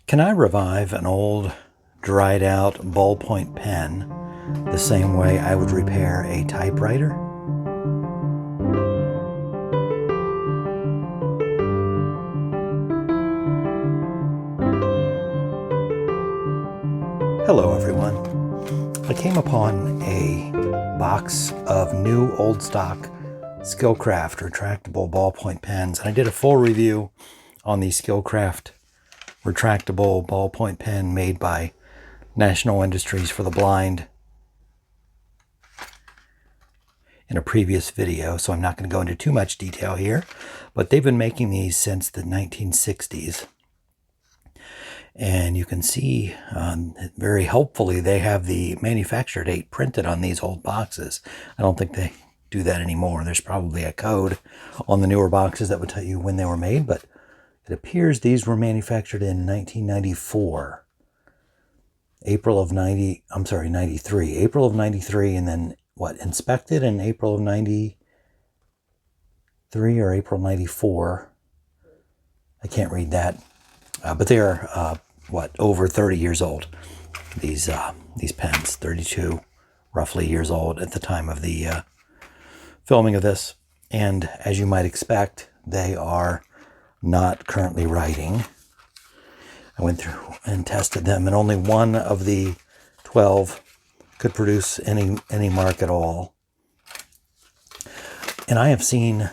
Can I revive an old, dried out ballpoint pen the same way I would repair a typewriter? Hello everyone. I came upon a box of new old stock Skilcraft retractable ballpoint pens, and I did a full review on the Skilcraft retractable ballpoint pen made by National Industries for the Blind in a previous video, so I'm not going to go into too much detail here, but they've been making these since the 1960s. And you can see very helpfully they have the manufacture date printed on these old boxes. I don't think they do that anymore. There's probably a code on the newer boxes that would tell you when they were made, but it appears these were manufactured in 1994. April of 93. April of 93, and then inspected in April of 93 or April 94. I can't read that. But they are, over 30 years old. These pens, 32 roughly years old at the time of the filming of this. And as you might expect, they are not currently writing. I went through and tested them, and only one of the 12 could produce any mark at all. And I have seen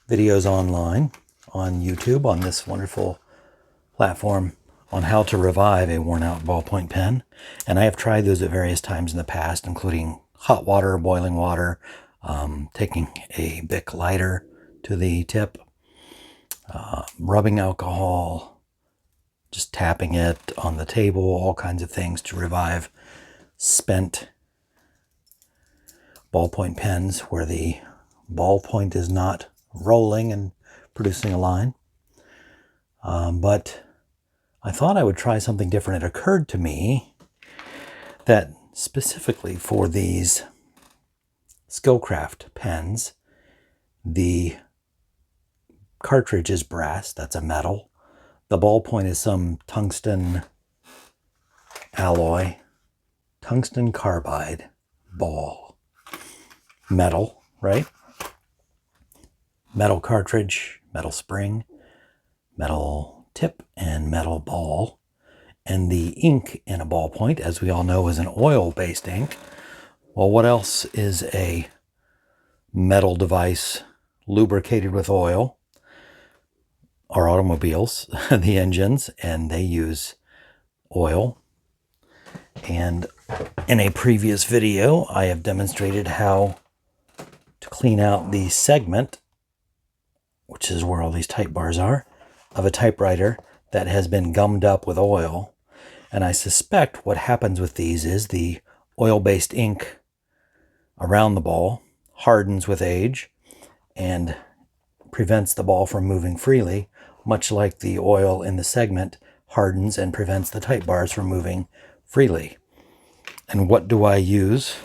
videos online, on YouTube, on this wonderful platform, on how to revive a worn-out ballpoint pen. And I have tried those at various times in the past, including hot water, boiling water, taking a Bic lighter to the tip, rubbing alcohol, just tapping it on the table, all kinds of things to revive spent ballpoint pens where the ballpoint is not rolling and producing a line. But I thought I would try something different. It occurred to me that specifically for these Skilcraft pens, the cartridge is brass, that's a metal. The ballpoint is some tungsten alloy, tungsten carbide ball. Metal, right? Metal cartridge, metal spring, metal tip, and metal ball. And the ink in a ballpoint, as we all know, is an oil-based ink. Well, what else is a metal device lubricated with oil? Our automobiles, the engines, and they use oil. And in a previous video, I have demonstrated how to clean out the segment, which is where all these type bars are, of a typewriter that has been gummed up with oil. And I suspect what happens with these is the oil-based ink around the ball hardens with age and prevents the ball from moving freely, much like the oil in the segment hardens and prevents the type bars from moving freely. And what do I use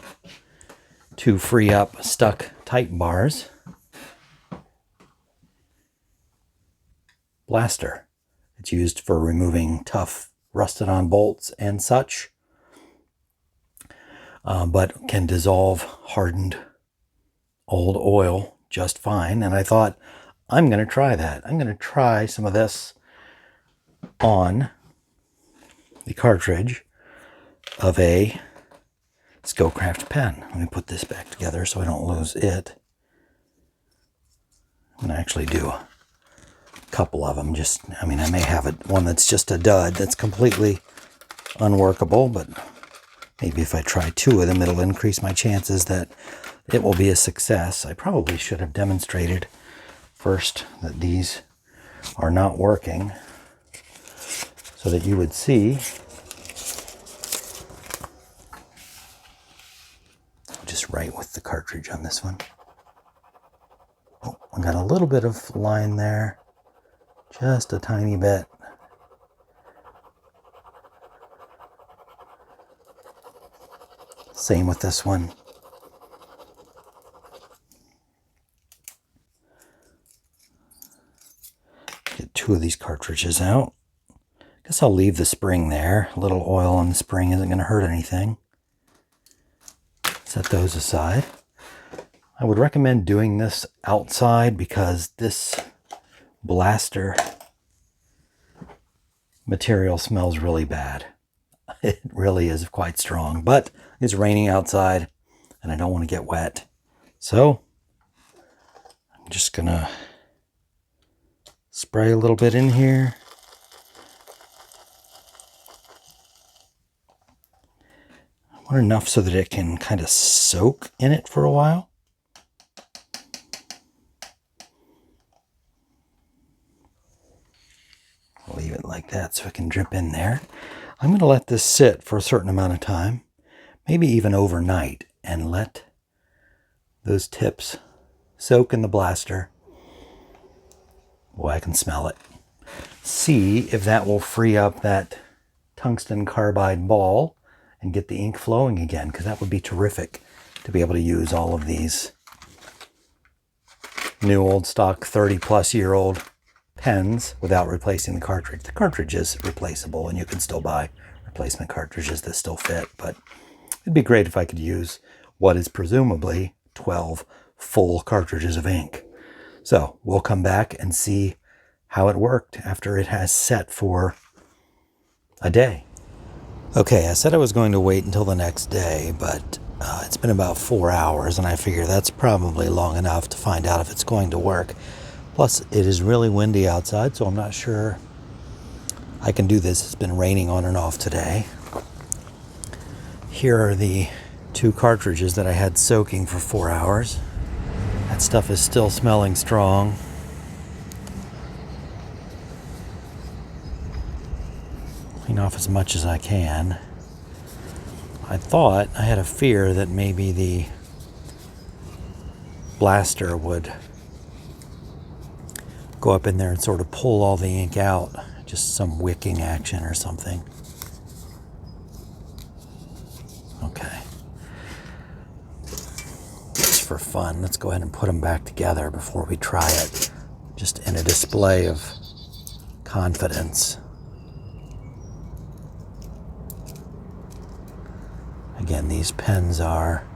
to free up stuck type bars? Blaster. It's used for removing tough rusted on bolts and such, but can dissolve hardened old oil just fine. And I thought, I'm going to try that. I'm going to try some of this on the cartridge of a Skilcraft pen. Let me put this back together so I don't lose it. I'm going to actually do a couple of them. I may have one that's just a dud, that's completely unworkable, but maybe if I try two of them, it'll increase my chances that it will be a success. I probably should have demonstrated first that these are not working so that you would see. Just right with the cartridge on this one. Oh, I got a little bit of line there, just a tiny bit. Same with this one. Get two of these cartridges out. Guess I'll leave the spring there. A little oil on the spring isn't going to hurt anything. Set those aside. I would recommend doing this outside because this blaster material smells really bad. It really is quite strong, but it's raining outside and I don't want to get wet. So I'm just going to spray a little bit in here. I want enough so that it can kind of soak in it for a while. I'll leave it like that so it can drip in there. I'm going to let this sit for a certain amount of time, maybe even overnight, and let those tips soak in the blaster. Boy, I can smell it. See if that will free up that tungsten carbide ball and get the ink flowing again, because that would be terrific to be able to use all of these new old stock 30-plus-year-old pens without replacing the cartridge. The cartridge is replaceable and you can still buy replacement cartridges that still fit, but it'd be great if I could use what is presumably 12 full cartridges of ink. So we'll come back and see how it worked after it has set for a day. Okay, I said I was going to wait until the next day, but it's been about 4 hours, and I figure that's probably long enough to find out if it's going to work. Plus, it is really windy outside, so I'm not sure I can do this. It's been raining on and off today. Here are the 2 cartridges that I had soaking for 4 hours. That stuff is still smelling strong. Clean off as much as I can. I had a fear that maybe the blaster would go up in there and sort of pull all the ink out. Just some wicking action or something. Okay. Just for fun, let's go ahead and put them back together before we try it. Just in a display of confidence. Again, these pens are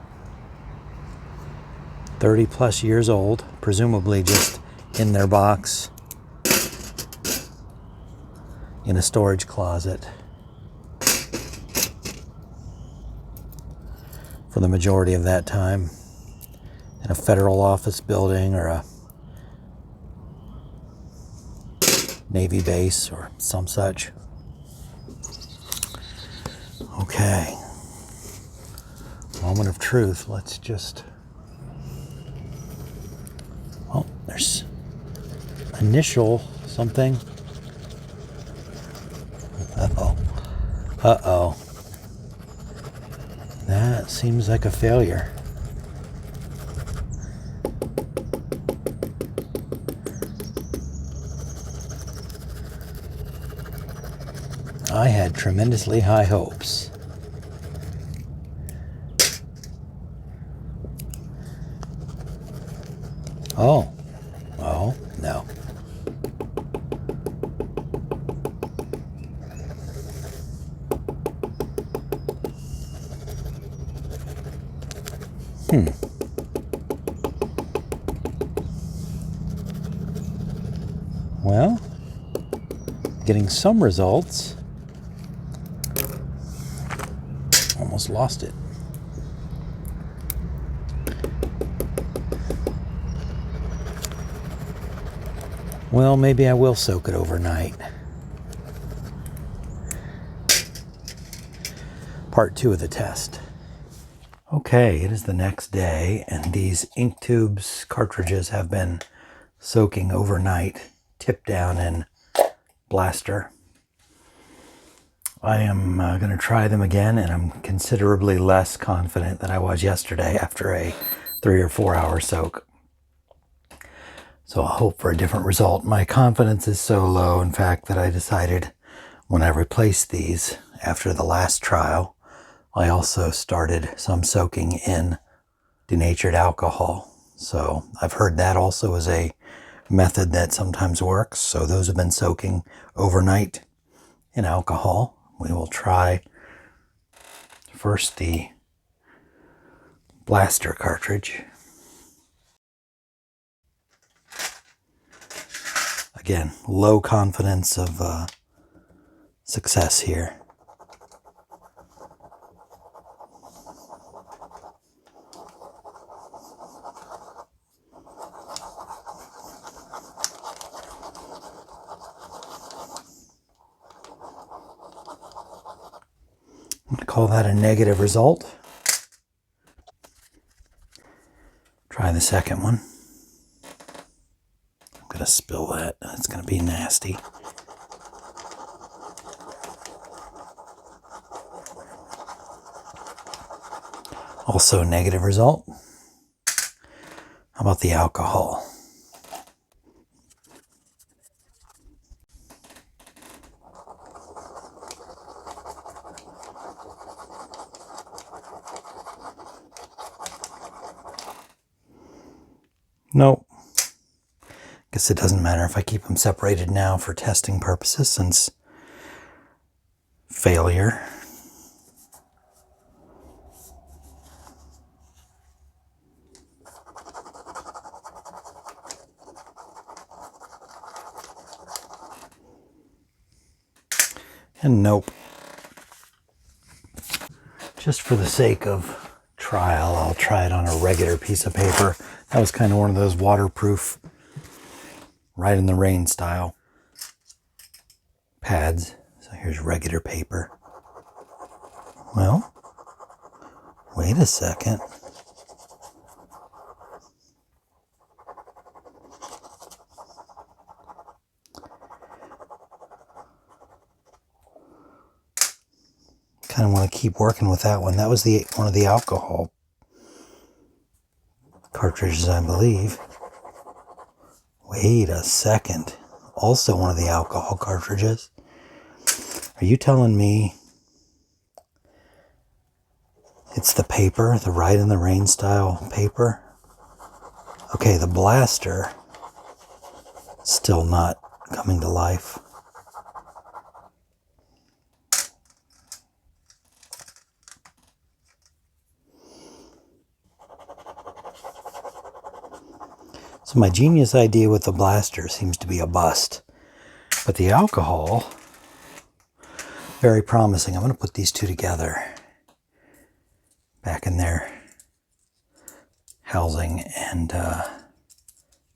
30-plus years old, presumably just in their box in a storage closet for the majority of that time, in a federal office building or a Navy base or some such. Okay. Moment of truth. Let's just... Oh, there's initial something. Uh-oh. Uh-oh. That seems like a failure. I had tremendously high hopes. Oh. Oh, no. Well, getting some results. Almost lost it. Well, maybe I will soak it overnight. Part 2 of the test. Okay, it is the next day, and these ink tubes cartridges have been soaking overnight, tipped down in blaster. I am going to try them again, and I'm considerably less confident than I was yesterday after a 3 or 4 hour soak. So I'll hope for a different result. My confidence is so low, in fact, that I decided when I replaced these after the last trial, I also started some soaking in denatured alcohol. So I've heard that also is a method that sometimes works. So those have been soaking overnight in alcohol. We will try first the blaster cartridge. Again, low confidence of success here. I'm going to call that a negative result. Try the second one. I'm going to spill that. It's going to be nasty. Also a negative result. How about the alcohol? Nope. Guess it doesn't matter if I keep them separated now for testing purposes, since failure. And nope. Just for the sake of trial, I'll try it on a regular piece of paper. That was kind of one of those waterproof, right in the rain style pads. So here's regular paper. Well, wait a second. Kind of want to keep working with that one. That was one of the alcohol cartridges, I believe. Wait a second. Also one of the alcohol cartridges. Are you telling me it's the paper, the Ride in the Rain style paper? Okay, the blaster still not coming to life. So my genius idea with the blaster seems to be a bust. But the alcohol, very promising. I'm going to put these two together back in their housing and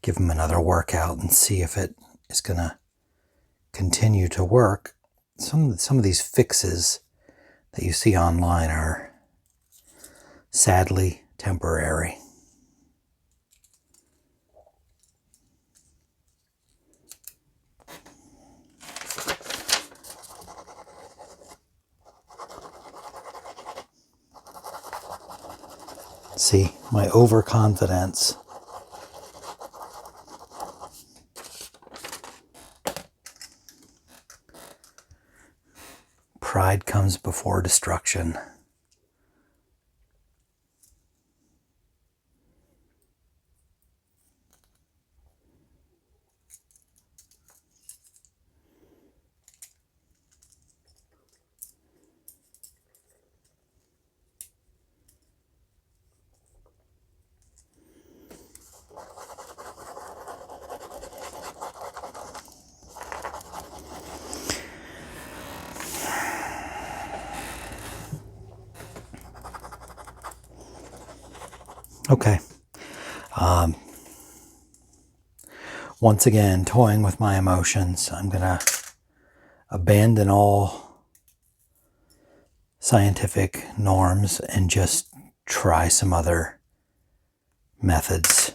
give them another workout and see if it is going to continue to work. Some of these fixes that you see online are sadly temporary. See, my overconfidence. Pride comes before destruction. Okay. Once again, toying with my emotions. I'm going to abandon all scientific norms and just try some other methods.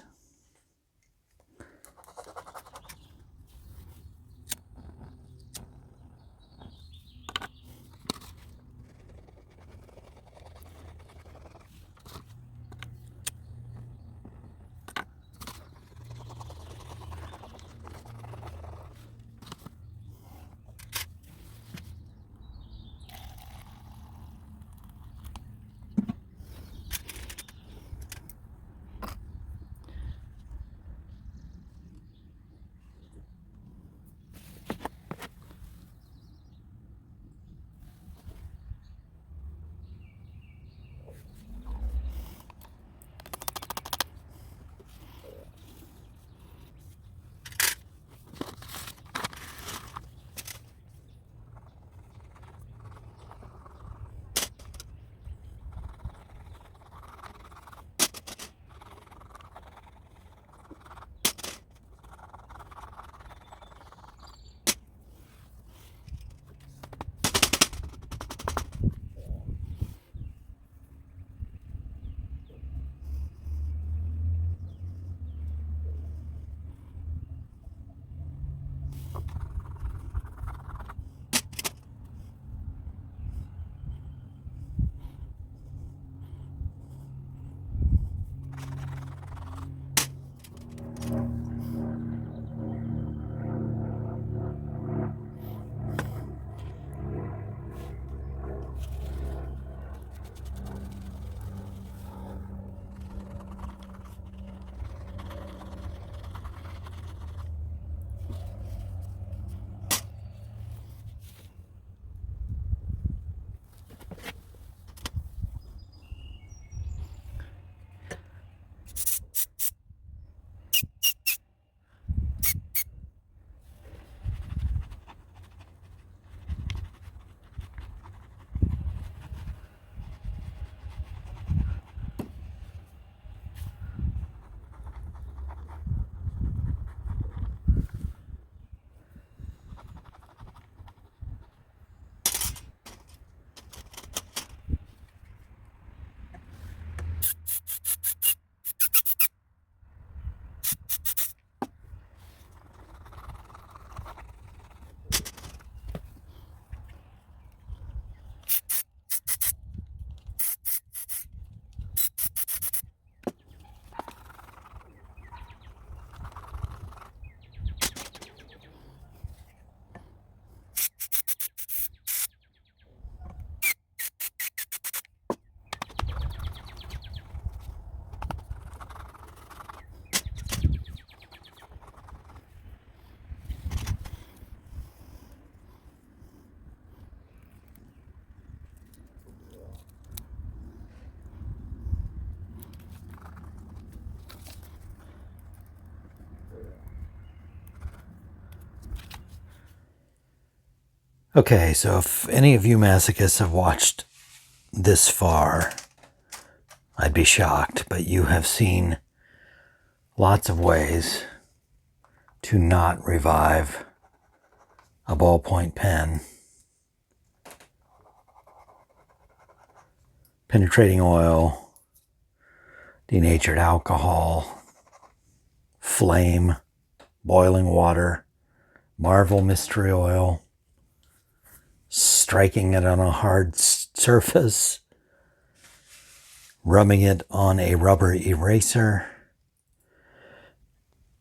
Okay, so if any of you masochists have watched this far, I'd be shocked, but you have seen lots of ways to not revive a ballpoint pen. Penetrating oil, denatured alcohol, flame, boiling water, Marvel mystery oil, striking it on a hard surface, rubbing it on a rubber eraser,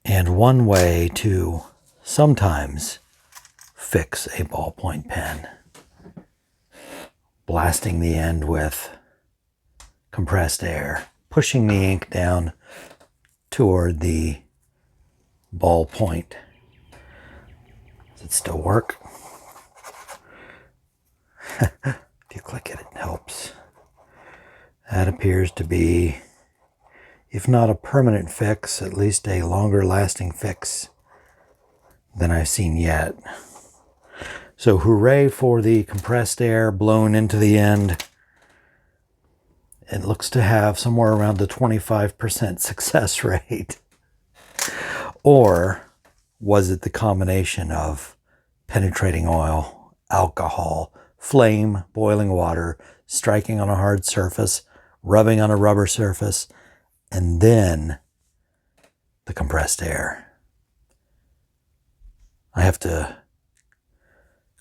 and one way to sometimes fix a ballpoint pen: blasting the end with compressed air, pushing the ink down toward the ballpoint. Does it still work? If you click it, it helps. That appears to be, if not a permanent fix, at least a longer lasting fix than I've seen yet. So hooray for the compressed air blown into the end. It looks to have somewhere around the 25% success rate. Or was it the combination of penetrating oil, alcohol, flame, boiling water, striking on a hard surface, rubbing on a rubber surface, and then the compressed air? I have to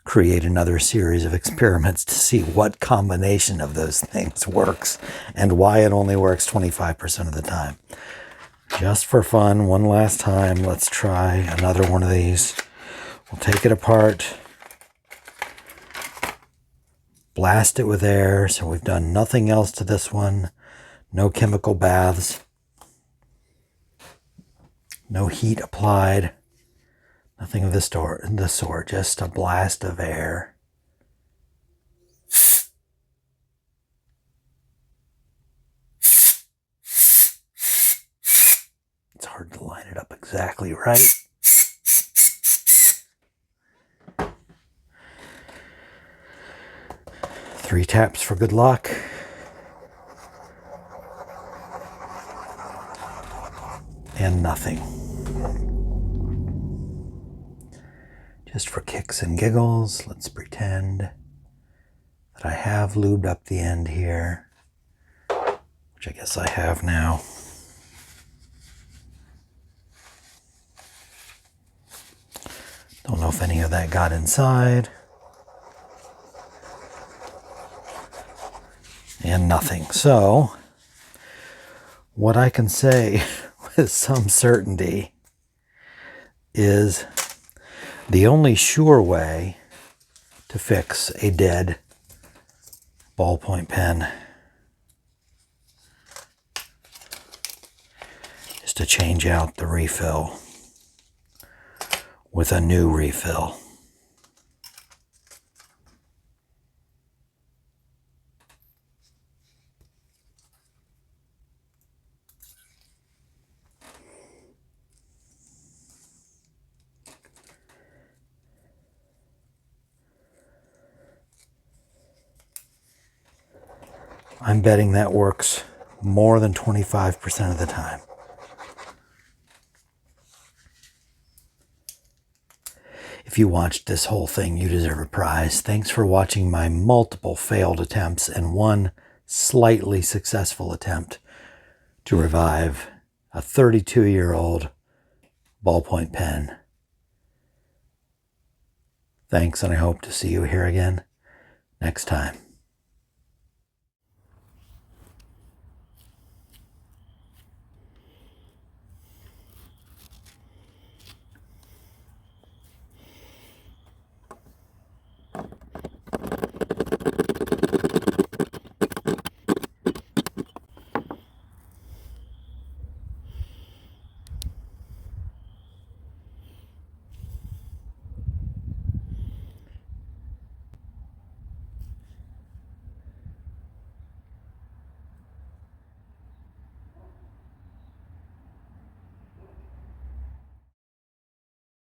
create another series of experiments to see what combination of those things works and why it only works 25% of the time. Just for fun, one last time, let's try another one of these. We'll take it apart, blast it with air, so we've done nothing else to this one. No chemical baths, no heat applied, nothing of this sort, just a blast of air. It's hard to line it up exactly right. Three taps for good luck. And nothing. Just for kicks and giggles, let's pretend that I have lubed up the end here, which I guess I have now. Don't know if any of that got inside. And nothing. So, what I can say with some certainty is the only sure way to fix a dead ballpoint pen is to change out the refill with a new refill. I'm betting that works more than 25% of the time. If you watched this whole thing, you deserve a prize. Thanks for watching my multiple failed attempts and one slightly successful attempt to revive a 32-year-old ballpoint pen. Thanks, and I hope to see you here again next time.